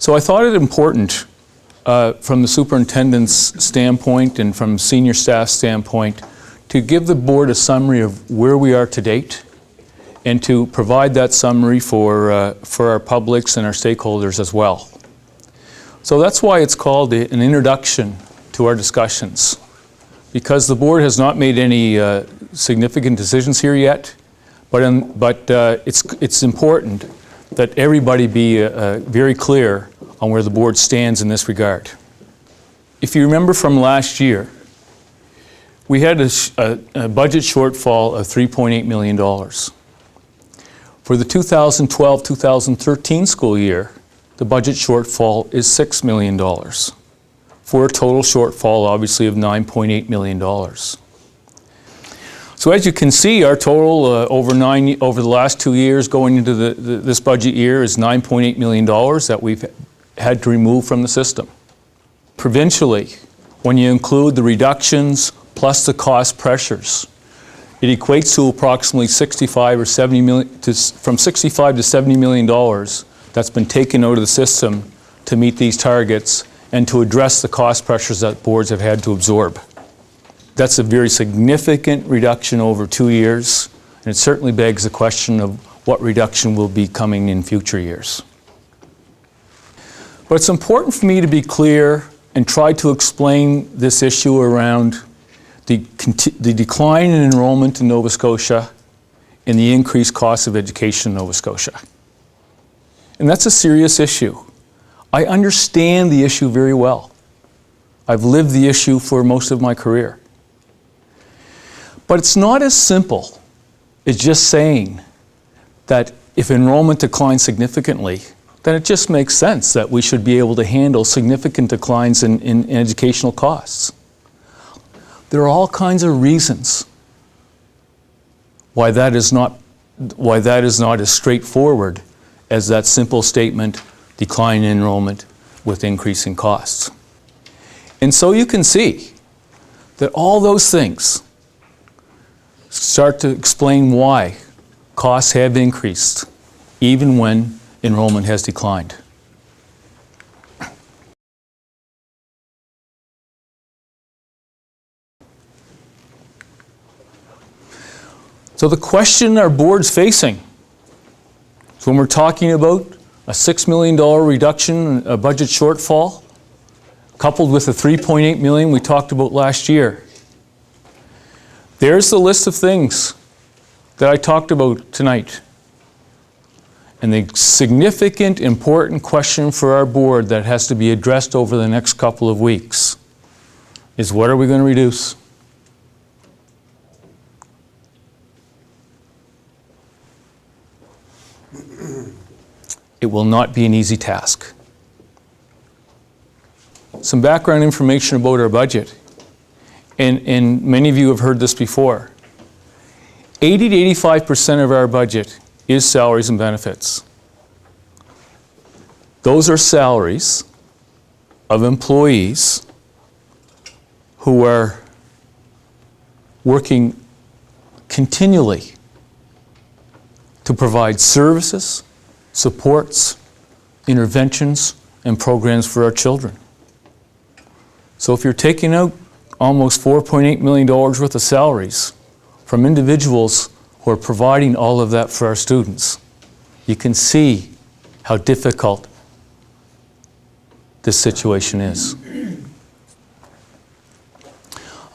So I thought it important from the superintendent's standpoint and from senior staff standpoint to give the board a summary of where we are to date and to provide that summary for our publics and our stakeholders as well. So that's why it's called an introduction to our discussions, because the board has not made any significant decisions here yet, but it's important that everybody be very clear on where the board stands in this regard. If you remember from last year, we had a budget shortfall of $3.8 million. For the 2012-2013 school year, the budget shortfall is $6 million, for a total shortfall, obviously, of $9.8 million. So as you can see, our total over the last 2 years going into this budget year is $9.8 million that we've had to remove from the system. Provincially, when you include the reductions plus the cost pressures, it equates to approximately from $65 to $70 million that's been taken out of the system to meet these targets and to address the cost pressures that boards have had to absorb. That's a very significant reduction over 2 years, and it certainly begs the question of what reduction will be coming in future years. But it's important for me to be clear and try to explain this issue around the decline in enrollment in Nova Scotia and the increased cost of education in Nova Scotia. And that's a serious issue. I understand the issue very well. I've lived the issue for most of my career. But it's not as simple as just saying that if enrollment declines significantly, then it just makes sense that we should be able to handle significant declines in educational costs. There are all kinds of reasons why that is not as straightforward as that simple statement, decline in enrollment with increasing costs. And so you can see that all those things start to explain why costs have increased, even when enrollment has declined. So the question our board's facing, so when we're talking about a $6 million reduction, a budget shortfall, coupled with the $3.8 million we talked about last year, there's the list of things that I talked about tonight. And the significant, important question for our board that has to be addressed over the next couple of weeks is, what are we going to reduce? It will not be an easy task. Some background information about our budget. And many of you have heard this before. 80 to 85% of our budget is salaries and benefits. Those are salaries of employees who are working continually to provide services, supports, interventions, and programs for our children. So if you're taking out almost $4.8 million worth of salaries from individuals who are providing all of that for our students, you can see how difficult this situation is.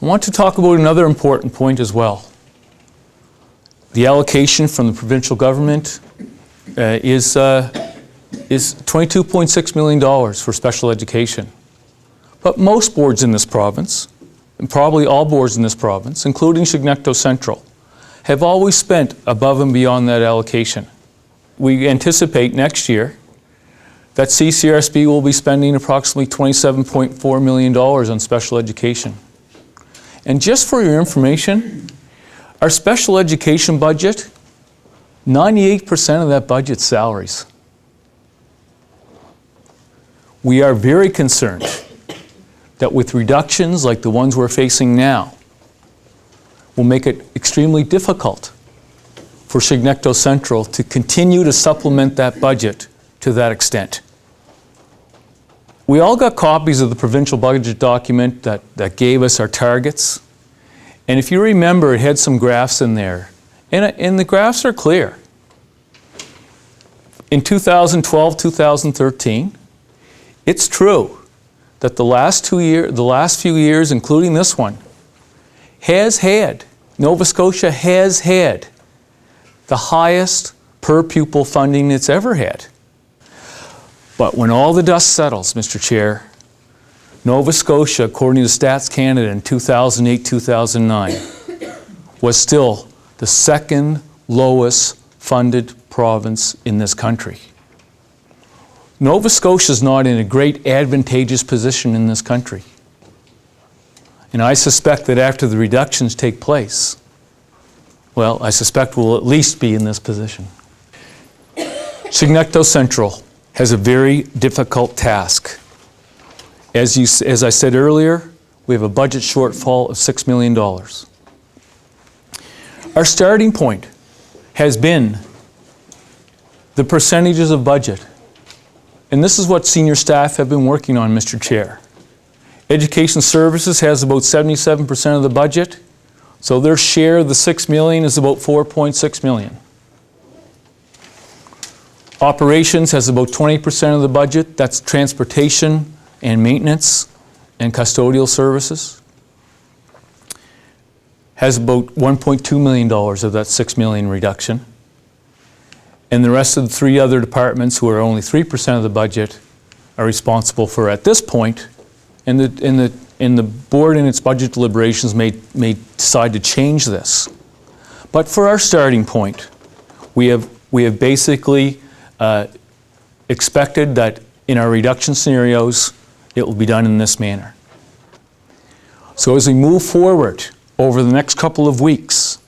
I want to talk about another important point as well. The allocation from the provincial government is $22.6 million for special education. But most boards in this province, and probably all boards in this province, including Chignecto Central, have always spent above and beyond that allocation. We anticipate next year that CCRSB will be spending approximately $27.4 million on special education. And just for your information, our special education budget, 98% of that budget's salaries. We are very concerned that with reductions like the ones we're facing now, will make it extremely difficult for Chignecto Central to continue to supplement that budget to that extent. We all got copies of the provincial budget document that gave us our targets. And if you remember, it had some graphs in there. And the graphs are clear. In 2012, 2013, it's true that the last few years, including this one, Nova Scotia has had the highest per pupil funding it's ever had. But when all the dust settles, Mr. Chair, Nova Scotia, according to Stats Canada in 2008-2009, was still the second lowest funded province in this country. Nova Scotia is not in a great advantageous position in this country. And I suspect that after the reductions take place, well, I suspect we'll at least be in this position. Chignecto Central has a very difficult task. As I said earlier, we have a budget shortfall of $6 million. Our starting point has been the percentages of budget. And this is what senior staff have been working on, Mr. Chair. Education Services has about 77% of the budget, so their share of the $6 million is about $4.6 million. Operations has about 20% of the budget. That's transportation and maintenance and custodial services. Has about $1.2 million of that $6 million reduction. And the rest of the three other departments, who are only 3% of the budget, are responsible for, at this point, and the board in its budget deliberations may decide to change this. But for our starting point, we have basically expected that in our reduction scenarios, it will be done in this manner. So as we move forward over the next couple of weeks,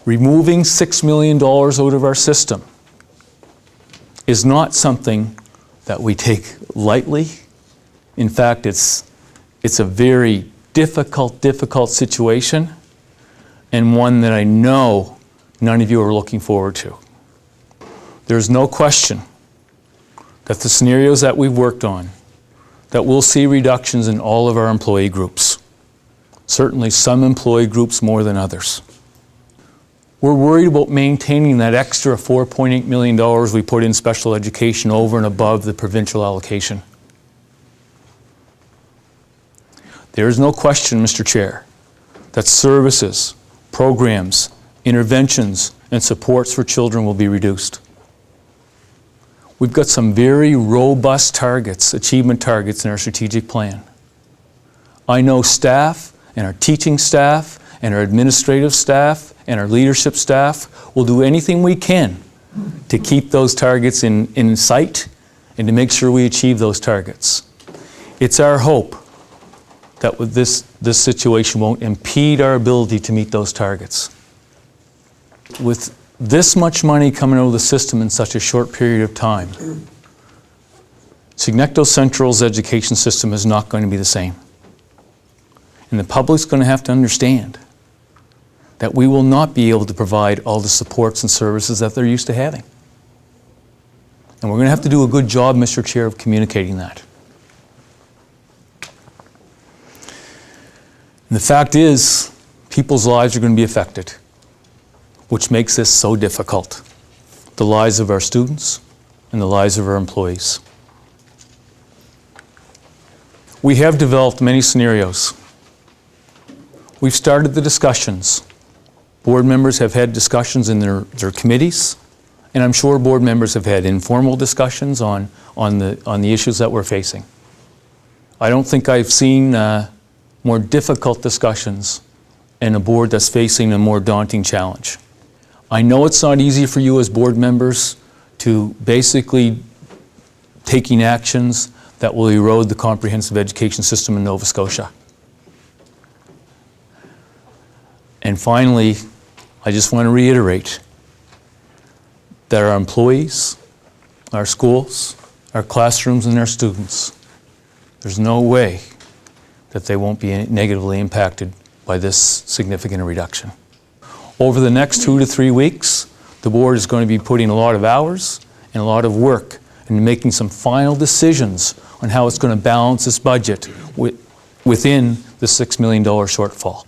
removing $6 million out of our system is not something that we take lightly. In fact, it's a very difficult situation, and one that I know none of you are looking forward to. There's no question that the scenarios that we've worked on, that we'll see reductions in all of our employee groups. Certainly some employee groups more than others. We're worried about maintaining that extra $4.8 million we put in special education over and above the provincial allocation. There is no question, Mr. Chair, that services, programs, interventions, and supports for children will be reduced. We've got some very robust targets, achievement targets in our strategic plan. I know staff and our teaching staff and our administrative staff and our leadership staff will do anything we can to keep those targets in sight and to make sure we achieve those targets. It's our hope that with this situation won't impede our ability to meet those targets. With this much money coming out of the system in such a short period of time, Chignecto Central's education system is not going to be the same. And the public's going to have to understand that we will not be able to provide all the supports and services that they're used to having. And we're going to have to do a good job, Mr. Chair, of communicating that. And the fact is, people's lives are going to be affected, which makes this so difficult. The lives of our students and the lives of our employees. We have developed many scenarios. We've started the discussions. Board members have had discussions in their committees, and I'm sure board members have had informal discussions on the issues that we're facing. I don't think I've seen more difficult discussions in a board that's facing a more daunting challenge. I know it's not easy for you as board members to basically taking actions that will erode the comprehensive education system in Nova Scotia. And finally, I just want to reiterate that our employees, our schools, our classrooms, and our students, there's no way that they won't be negatively impacted by this significant reduction. Over the next 2 to 3 weeks, the board is going to be putting a lot of hours and a lot of work and making some final decisions on how it's going to balance this budget within the $6 million shortfall.